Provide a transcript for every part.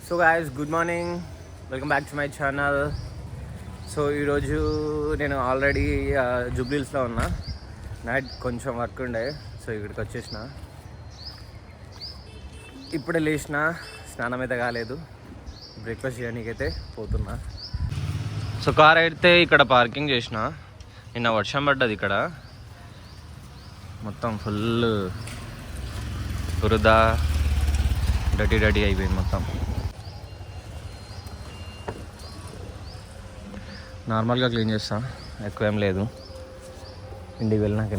So guys good morning, welcome back to my channel. So ఈరోజు నేను already జూబ్లీహిల్స్లో ఉన్నా. నైట్ కొంచెం వర్క్ ఉండే, సో ఇక్కడికి వచ్చేసిన. ఇప్పుడే లేచిన, స్నానం అయితే కాలేదు, బ్రేక్ఫాస్ట్ చేయడానికి అయితే పోతున్నా. సో కార్ అయితే ఇక్కడ పార్కింగ్ చేసిన. నిన్న వర్షం పడ్డది, ఇక్కడ మొత్తం ఫుల్ బురద, డటీ అయిపోయింది మొత్తం. నార్మల్గా క్లీన్ చేస్తా, ఎక్కువ ఏం లేదు. ఇంటికి వెళ్ళినాక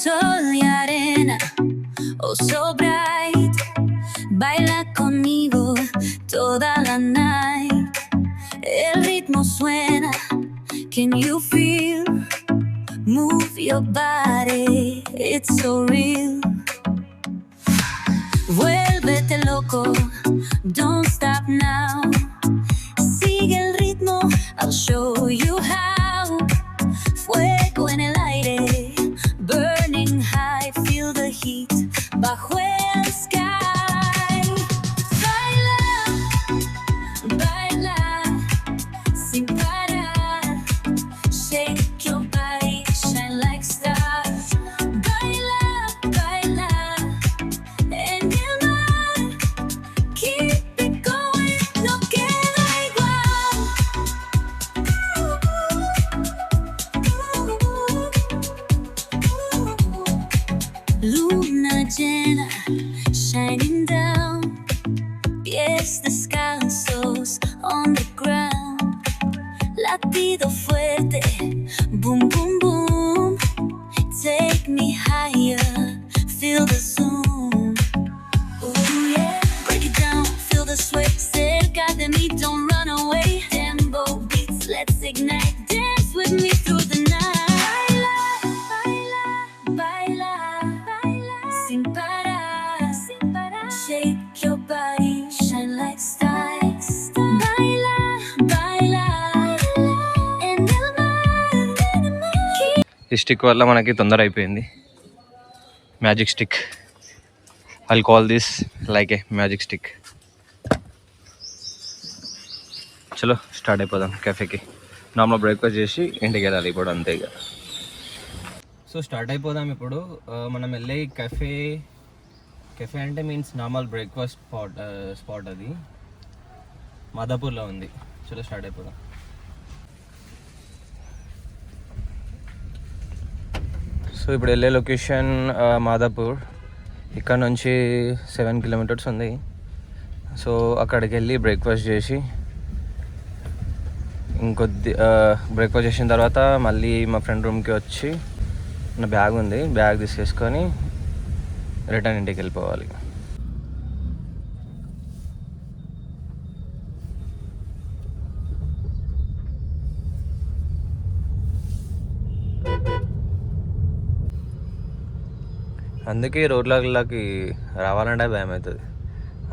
Sol y arena, oh so bright, baila conmigo toda la night. El ritmo suena, can you feel? Move your body, it's so real. Vuélvete loco, don't stop now. Sigue el ritmo, I'll show you how. Fuego en el aire, burning high, feel the heat bajo el sky. Baila, baila, sin parar. Shake your body, shine like stars. Baila, baila, en el mar. Keep it going, no queda igual. Luna llena, shining down, pies descalzos on the ground, latido fuerte, boom boom boom, take me higher, feel the zoom, ooh yeah, break it down, feel the sway, cerca de mí, don't run away, tempo beats, let's ignite, dance with me through the night. Baila, baila, baila, sin parar, shake your body, shine like stars. Baila, baila, en el mar. ఈ stick వల్ల మనకి తొందర అయిపోయింది. Magic stick, I'll call this like A magic stick. చలో start అయిపోదాం కెఫేకి. Normal breakfast చేసి ఇంటికి వెళ్ళాలి ఇప్పుడు, అంతే ఇక. సో స్టార్ట్ అయిపోదాం ఇప్పుడు. మనం వెళ్ళే కెఫే అంటే మీన్స్ నార్మల్ బ్రేక్ఫాస్ట్ స్పాట్ అది మాదాపూర్లో ఉంది. చలో స్టార్ట్ అయిపోదాం. సో ఇప్పుడు వెళ్ళే లొకేషన్ మాదాపూర్. ఇక్కడ నుంచి 7 కిలోమీటర్స్ ఉంది. సో అక్కడికి వెళ్ళి బ్రేక్ఫాస్ట్ చేసి బ్రేక్ఫాస్ట్ చేసిన తర్వాత మళ్ళీ మా ఫ్రెండ్ రూమ్కి వచ్చి నా బ్యాగ్ ఉంది, బ్యాగ్ తీసేసుకొని రిటర్న్ ఇంటికి వెళ్ళిపోవాలి. అందుకే రోడ్లకి రావాలంటే భయం అవుతుంది.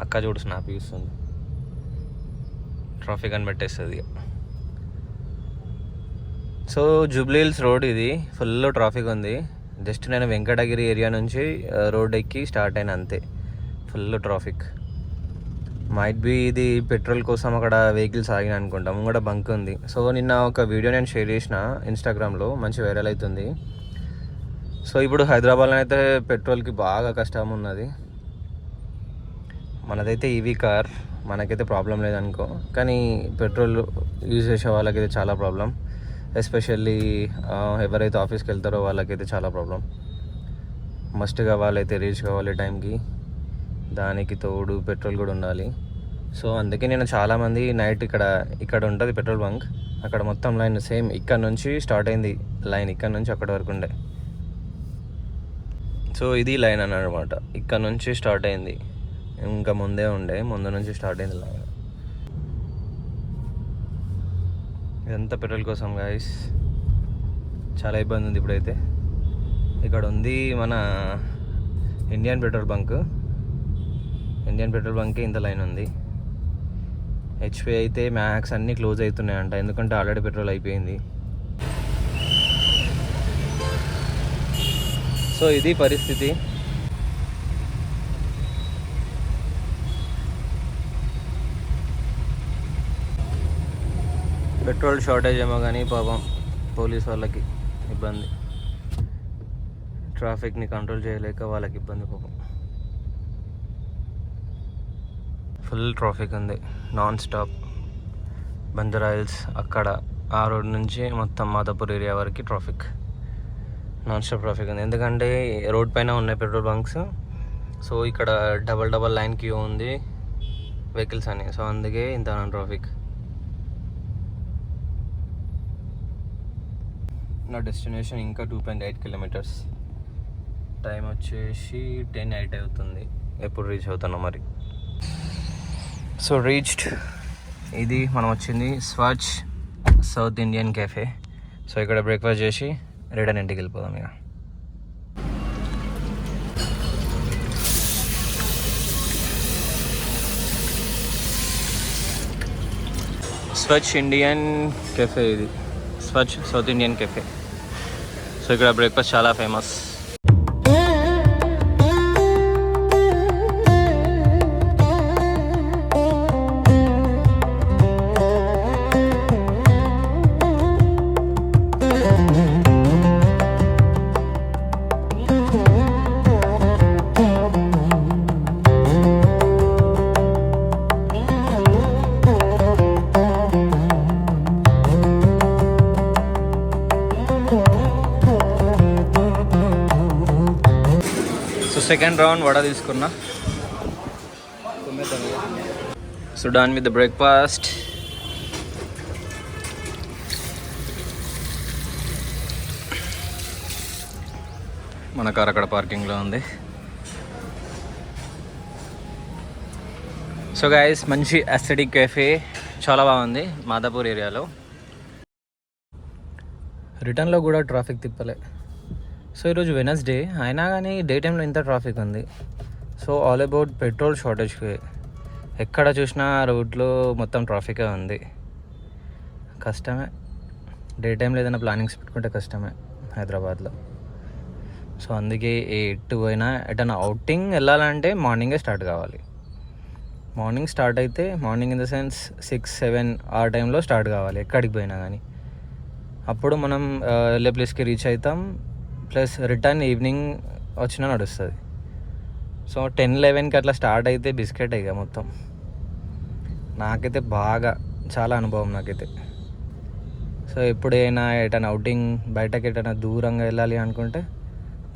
అక్క చూడు స్నాప్ ఇస్తుంది, ట్రాఫిక్ అని పెట్టేస్తుంది. సో జూబ్లీహిల్స్ రోడ్ ఇది, ఫుల్ ట్రాఫిక్ ఉంది. జస్ట్ నేను వెంకటగిరి ఏరియా నుంచి రోడ్ ఎక్కి స్టార్ట్ అయిన, అంతే. Full traffic. మైట్ బి ఇది పెట్రోల్ కోసం అక్కడ వెహికల్స్ ఆగిన అనుకుంటాం. కూడా బంక్ ఉంది. సో నిన్న ఒక వీడియో నేను షేర్ చేసిన ఇన్స్టాగ్రామ్లో, మంచి వైరల్ అవుతుంది. సో ఇప్పుడు హైదరాబాద్లో అయితే పెట్రోల్కి బాగా కష్టం ఉన్నది. మనదైతే ఈవీ కార్, మనకైతే ప్రాబ్లం లేదనుకో, కానీ పెట్రోల్ యూజ్ చేసే వాళ్ళకైతే చాలా ప్రాబ్లం. ఎస్పెషల్లీ ఎవరైతే ఆఫీస్కి వెళ్తారో వాళ్ళకైతే చాలా ప్రాబ్లం. మస్ట్గా వాళ్ళైతే రీచ్ కావాలి టైంకి, దానికి తోడు పెట్రోల్ కూడా ఉండాలి. సో అందుకే నేను చాలామంది నైట్ ఇక్కడ ఉంటుంది పెట్రోల్ బంక్, అక్కడ మొత్తం లైన్ సేమ్ ఇక్కడ నుంచి స్టార్ట్ అయింది లైన్, ఇక్కడ నుంచి అక్కడి వరకు ఉండే. సో ఇది లైన్ అన్నమాట, ఇక్కడ నుంచి స్టార్ట్ అయింది. ఇంకా ముందే ఉండే, ముందు నుంచి స్టార్ట్ అయింది లైన్. ఇదంతా పెట్రోల్ కోసం గాయస్, చాలా ఇబ్బంది ఉంది ఇప్పుడైతే. ఇక్కడ ఉంది మన ఇండియన్ పెట్రోల్ బంక్కి ఇంత లైన్ ఉంది. హెచ్పి అయితే మ్యాక్స్ అన్నీ క్లోజ్ అవుతున్నాయంట, ఎందుకంటే ఆల్రెడీ పెట్రోల్ అయిపోయింది. సో ఇది పరిస్థితి. పెట్రోల్ షార్టేజ్ ఏమో కానీ పాపం పోలీస్ వాళ్ళకి ఇబ్బంది, ట్రాఫిక్ని కంట్రోల్ చేయలేక వాళ్ళకి ఇబ్బంది పాపం. ఫుల్ ట్రాఫిక్ ఉంది నాన్ స్టాప్. బంజారాయిల్స్ అక్కడ ఆ రోడ్ నుంచి మొత్తం మాదాపూర్ ఏరియా వరకు ట్రాఫిక్, నాన్ స్టాప్ ట్రాఫిక్ ఉంది. ఎందుకంటే రోడ్ పైన ఉన్నాయి పెట్రోల్ బంక్స్. సో ఇక్కడ డబల్ లైన్ క్యూ ఉంది వెహికల్స్ అని. సో అందుకే ఇంత ట్రాఫిక్. నా డెస్టినేషన్ ఇంకా 2.8 కిలోమీటర్స్. టైం వచ్చేసి 10:08 అవుతుంది. ఎప్పుడు రీచ్ అవుతాను మరి. So reached. ఇది మనం వచ్చింది Swach south Indian cafe. So ఇక్కడ బ్రేక్ఫాస్ట్ చేసి రిటర్న్ ఇంటికి వెళ్ళిపోదాం ఇక. స్వచ్ ఇండియన్ కెఫే ఇది, Swach south Indian cafe. So ఇక్కడ బ్రేక్ఫాస్ట్ చాలా ఫేమస్. సెకండ్ రౌండ్ వడ తీసుకున్నా. So done with the breakfast. మన కార్ అక్కడ పార్కింగ్లో ఉంది. సో గైస్ మంచి అస్థెటిక్ కెఫే, చాలా బాగుంది మాదాపూర్ ఏరియాలో. రిటర్న్లో కూడా ట్రాఫిక్ తిప్పలే. సో ఈరోజు వెనస్డే అయినా కానీ డే టైంలో ఇంత ట్రాఫిక్ ఉంది. సో ఆల్ అబౌట్ పెట్రోల్ షార్టేజ్కి. ఎక్కడ చూసినా రోడ్లో మొత్తం ట్రాఫికే ఉంది. కష్టమే, డే టైంలో ఏదైనా ప్లానింగ్స్ పెట్టుకుంటే కష్టమే హైదరాబాద్లో. సో అందుకే ఎటు పోయినా ఎటైనా అవుటింగ్ వెళ్ళాలంటే మార్నింగే స్టార్ట్ కావాలి. మార్నింగ్ స్టార్ట్ అయితే, మార్నింగ్ ఇన్ ద సెన్స్ 6-7 ఆ టైంలో స్టార్ట్ కావాలి ఎక్కడికి పోయినా కానీ. అప్పుడు మనం వెళ్ళే ప్లేస్కి రీచ్ అవుతాం. ప్లస్ రిటర్న్ ఈవినింగ్ వచ్చినా నడుస్తుంది. సో 10-11కి అట్లా స్టార్ట్ అయితే బిస్కెట్ ఇక మొత్తం. నాకైతే బాగా చాలా అనుభవం నాకైతే. సో ఎప్పుడైనా ఎటైనా అవుటింగ్ బయటకి ఎటైనా దూరంగా వెళ్ళాలి అనుకుంటే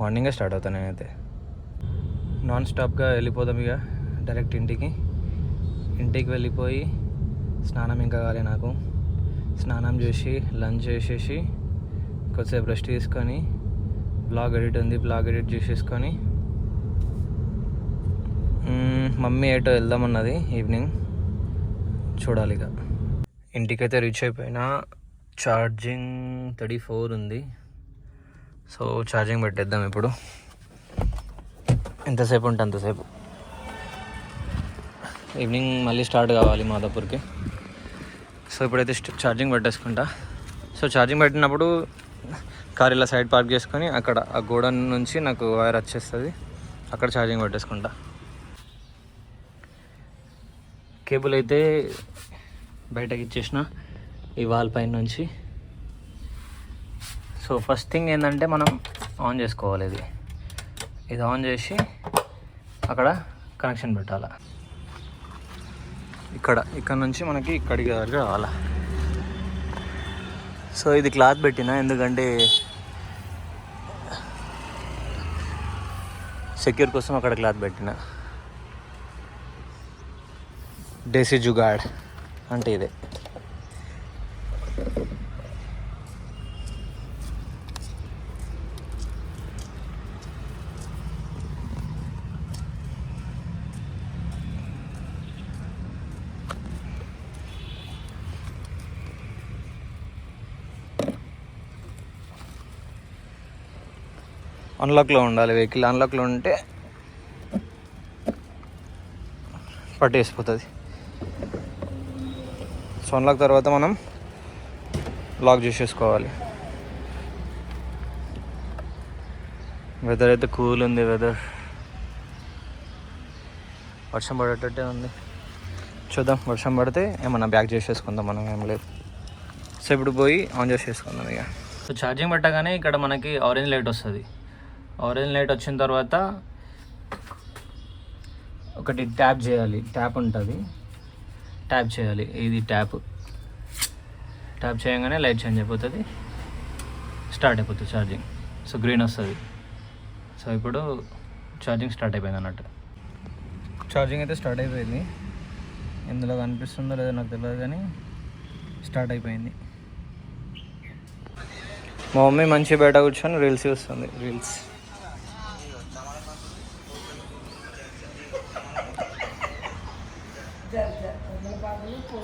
మార్నింగే స్టార్ట్ అవుతాను నేనైతే. నాన్ స్టాప్గా వెళ్ళిపోదాం ఇక డైరెక్ట్ ఇంటికి వెళ్ళిపోయి స్నానం ఇంకా కాలే నాకు. స్నానం చేసి లంచ్ చేసేసి కొద్దిసేపు రెస్ట్ తీసుకొని, బ్లాగ్ ఎడిట్ ఉంది బ్లాగ్ ఎడిట్ చేసేసుకొని, మమ్మీ ఏటో వెళ్దామన్నది ఈవినింగ్, చూడాలి ఇక. ఇంటికైతే రీచ్ అయిపోయినా. ఛార్జింగ్ 34 ఉంది. సో ఛార్జింగ్ పెట్టేద్దాం ఇప్పుడు. ఎంతసేపు ఉంటే అంతసేపు. ఈవినింగ్ మళ్ళీ స్టార్ట్ కావాలి మాదాపూర్కి. సో ఇప్పుడైతే ఛార్జింగ్ పెట్టేసుకుంటా. సో ఛార్జింగ్ పెట్టినప్పుడు కార్ ఇలా సైడ్ పార్క్ చేసుకొని అక్కడ ఆ గోడ నుంచి నాకు వైర్ వచ్చేస్తుంది, అక్కడ ఛార్జింగ్ పెట్టేసుకుంటా. కేబుల్ అయితే బయటకి ఇచ్చేసిన ఈ వాల్ పైన నుంచి. సో ఫస్ట్ థింగ్ ఏంటంటే మనం ఆన్ చేసుకోవాలి. ఇది ఆన్ చేసి అక్కడ కనెక్షన్ పెట్టాలి. ఇక్కడ నుంచి మనకి ఇక్కడికి దగ్గర రావాలా. సో ఇది క్లాత్ పెట్టిన, ఎందుకంటే సెక్యూర్ కోసం అక్కడ క్లాత్ పెట్టిన. దేశీ జుగాడ్ అంటే ఇదే. అన్లాక్లో ఉండాలి వెహికల్. అన్లాక్లో ఉంటే పట్టేసిపోతుంది. సో అన్లాక్ తర్వాత మనం లాక్ చేసేసుకోవాలి. వెదర్ అయితే కూల్ ఉంది. వెదర్ వర్షం పడేటట్టే ఉంది. చూద్దాం, వర్షం పడితే ఏమన్నా బ్యాక్ చేసేసుకుందాం. మనం ఏం లేదు. సో ఇప్పుడు పోయి ఆన్ చేసేసుకుందాం ఇక. సో ఛార్జింగ్ పెట్టగానే ఇక్కడ మనకి ఆరెంజ్ లైట్ వస్తుంది. ఆరెంజ్ లైట్ వచ్చిన తర్వాత ఒకటి ట్యాప్ చేయాలి. ట్యాప్ ఉంటుంది, ట్యాప్ చేయాలి. ఇది ట్యాప్ చేయగానే లైట్ చేంజ్ అయిపోతుంది, స్టార్ట్ అయిపోతుంది ఛార్జింగ్. సో గ్రీన్ వస్తుంది. సో ఇప్పుడు ఛార్జింగ్ స్టార్ట్ అయిపోయింది అన్నట్టు. ఛార్జింగ్ అయితే స్టార్ట్ అయిపోయింది. ఇందులో కనిపిస్తుందో లేదో నాకు తెలియదు, కానీ స్టార్ట్ అయిపోయింది. మా మమ్మీ మంచి బయట కూర్చొని రీల్స్ చూస్తుంది. Reels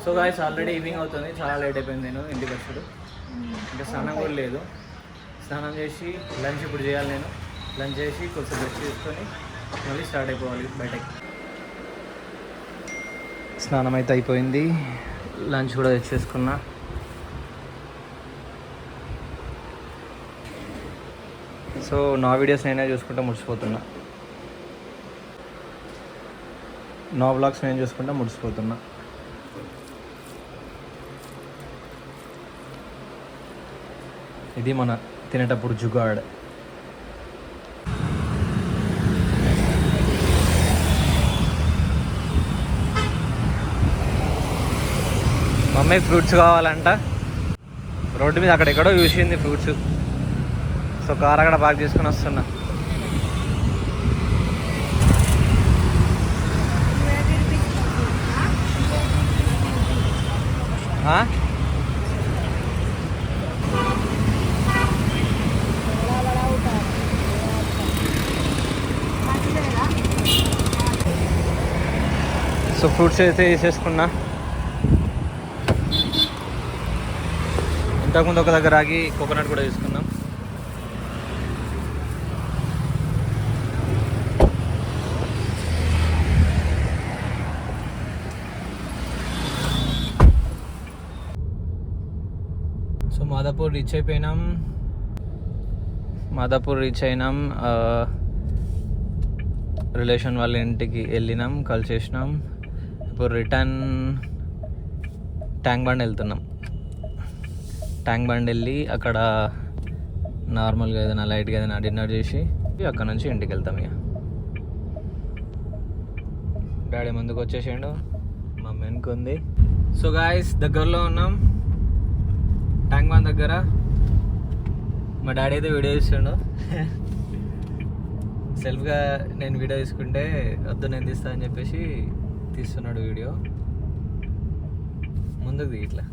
so guys already evening అవుతుంది. చాలా లేట్ అయిపోయింది. నేను ఇంటికి వచ్చాడు, ఇంకా స్నానం కూడా లేదు. స్నానం చేసి లంచ్ ఇప్పుడు చేయాలి. నేను లంచ్ చేసి కొంచెం రెస్ట్ తీసుకొని మళ్ళీ స్టార్ట్ అయిపోవాలి బయటకి. స్నానం అయితే అయిపోయింది, లంచ్ కూడా తెచ్చేసుకున్నా. సో నా వీడియోస్ నేనే చూసుకుంటా ముడిచిపోతున్నా. నా వ్లాగ్స్ నేను చూసుకుంటా ముడిచిపోతున్నా. ఇది మన తినేటప్పుడు జుగాడ్. మమ్మీ ఫ్రూట్స్ కావాలంట. రోడ్డు మీద అక్కడెక్కడో చూసింది ఫ్రూట్స్. సో కార్ అక్కడ పార్క్ చేసుకుని వస్తున్నా. సో ఫ్రూట్స్ అయితే వేసేసుకున్నా. ఇంతకుముందు ఒక దగ్గర ఆగి కోకోనట్ కూడా తీసుకున్నాం. సో మాదాపూర్ రీచ్ అయిపోయినాం. రిలేషన్ వాళ్ళ ఇంటికి వెళ్ళినాం, కలిసేసినాం. ఇప్పుడు రిటర్న్ ట్యాంక్ బండ్ వెళ్తున్నాం. ట్యాంక్ బండ్ వెళ్ళి అక్కడ నార్మల్గా ఏదైనా లైట్గా ఏదైనా డిన్నర్ చేసి అక్కడ నుంచి ఇంటికి వెళ్తాం. ఇక డాడీ ముందుకు వచ్చేసాడు, మమ్మీ వెనుకుంది. సో గాయస్ దగ్గరలో ఉన్నాం, ట్యాంక్ బండ్ దగ్గర. మా డాడీ అయితే వీడియో తీస్తుండు. సెల్ఫ్గా నేను వీడియో తీసుకుంటే వద్దు నేను తీస్తా అని చెప్పేసి తీస్తున్నాడు వీడియో. ముందుకు దిగి, ఇట్లా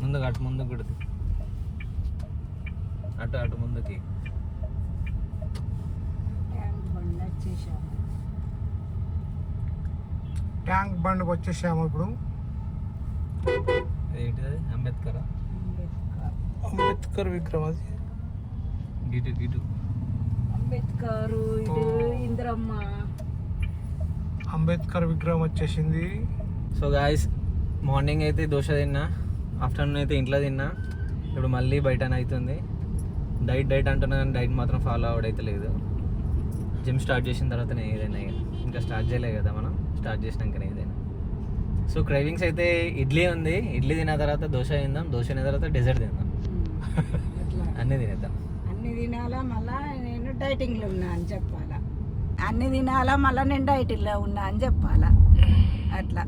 ముందుకు అటు ముందుకు కూడా అటు ముందుకి. ట్యాంక్ బండ్కి వచ్చేసాము ఇప్పుడు. ఏంటిది? అంబేద్కర్ విగ్రహం. అది గిటు అంబేద్కర్ విగ్రహం వచ్చేసింది. సో గాయస్ మార్నింగ్ అయితే దోశ తిన్నా, ఆఫ్టర్నూన్ అయితే ఇంట్లో తిన్నా, ఇప్పుడు మళ్ళీ బయటనే అవుతుంది. డైట్ అంటున్నా కానీ డైట్ మాత్రం ఫాలో అవడైతే లేదు. జిమ్ స్టార్ట్ చేసిన తర్వాతనే ఏదైనా, ఇంకా స్టార్ట్ చేయలేదు కదా మనం, స్టార్ట్ చేసినాకనే ఏదైనా. సో క్రైవింగ్స్ అయితే ఇడ్లీ ఉంది, ఇడ్లీ తిన్న తర్వాత దోశ తిందాం, దోశ తిన్న తర్వాత డెజర్ట్ తిందాం. అన్నీ తినేద్దాం. అన్ని తినాలా మళ్ళా నేను డైటింగ్లో ఉన్నా అని చెప్పాలా, అన్ని తినాలా మళ్ళీ నేను డైటింగ్లో ఉన్నా అని చెప్పాలా. అట్లా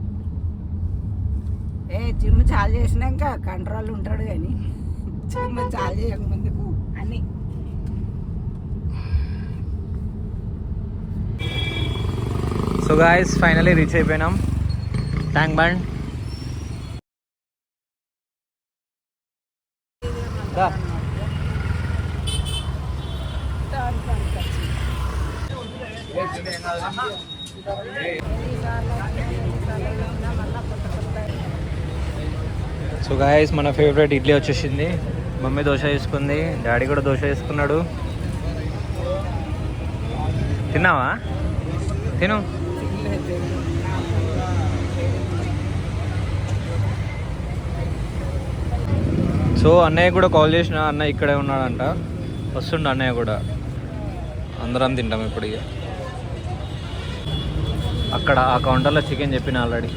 జిమ్ చాలు చేసినాక కంట్రోల్ ఉంటాడు, కానీ జిమ్ చాలు చేయక ముందుకు అన్నీ. సో గాయస్ ఫైనలీ రీచ్ అయిపోయినాం ట్యాంక్ బండ్. సో గాయస్ మన ఫేవరెట్ ఇడ్లీ వచ్చేసింది. మమ్మీ దోశ వేసుకుంది, డాడీ కూడా దోశ వేసుకున్నాడు. తిన్నావా? తిను. సో అన్నయ్య కూడా కాల్ చేసిన, అన్న ఇక్కడే ఉన్నాడంట, వస్తుండే అన్నయ్య కూడా, అందరం తింటాం ఇప్పుడు ఇక. అక్కడ ఆ కౌంటర్లో చికెన్ చెప్పిన ఆల్రెడీ,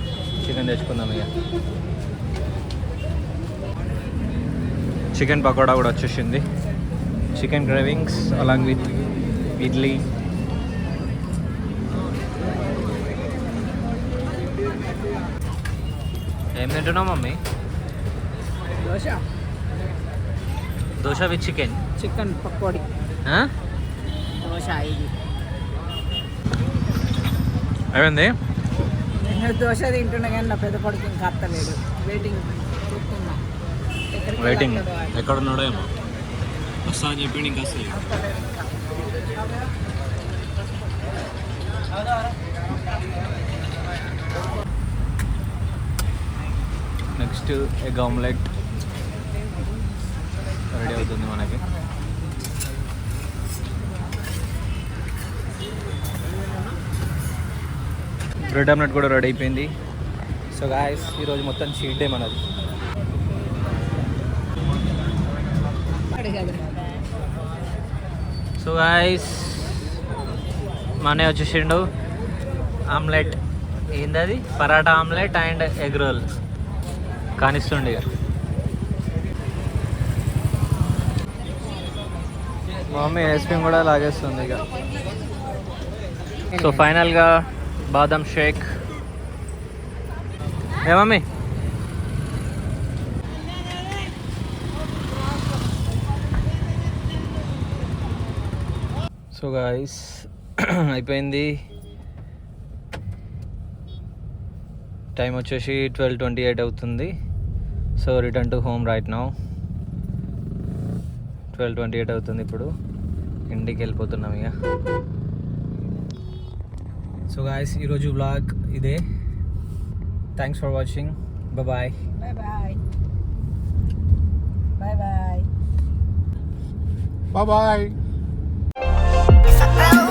చికెన్ తెచ్చుకుందాం ఇక. చికెన్ పకోడా కూడా వచ్చేసింది, chicken cravings along with idli. ఏం తింటున్నావు mummy? Dosa, dosa with chicken. Chicken pakodi, dosa ఇది. ఏమైంది? నేను దోశ తింటున్నా కానీ నా పెద్ద కొడుకు ఇంకా అత్తలేడు. వెయిటింగ్ చూస్తున్నా. ఎక్కడికి వెయిటింగ్, వెళ్తాడో ఆయన. ఎక్కడ ఉన్నాడో ఏమో. వస్తా అని చెప్పిండు, ఇంకా అసలు. అత్తలేడు ఇంకా. నెక్స్ట్ ఎగ్ ఆమ్లెట్ రెడీ అవుతుంది మనకి. బ్రెడ్ ఆమ్లెట్ కూడా రెడీ అయిపోయింది. సో గాయస్, ఈరోజు మొత్తం చీట్ డే మనది. సో గాయస్, మనే వచ్చేసిండు. ఆమ్లెట్ ఏంది అది? Paratha omelette and egg roll కానిస్తుండే ఇక. మా మమ్మీ ఐస్ క్రీమ్ కూడా లాగేస్తుంది ఇక. సో ఫైనల్గా బాదం షేక్. ఏ మమ్మీ? సో గాయస్, అయిపోయింది. టైం వచ్చేసి 12:28 అవుతుంది. So return to home right now. 12:28 అవుతుంది ఇప్పుడు. ఇంటికి వెళ్ళిపోతున్నాం ఇక. సో గాయస్, ఈరోజు వ్లాగ్ ఇదే. Thanks for watching. Bye. Bye bye. Bye bye. Bye bye. If I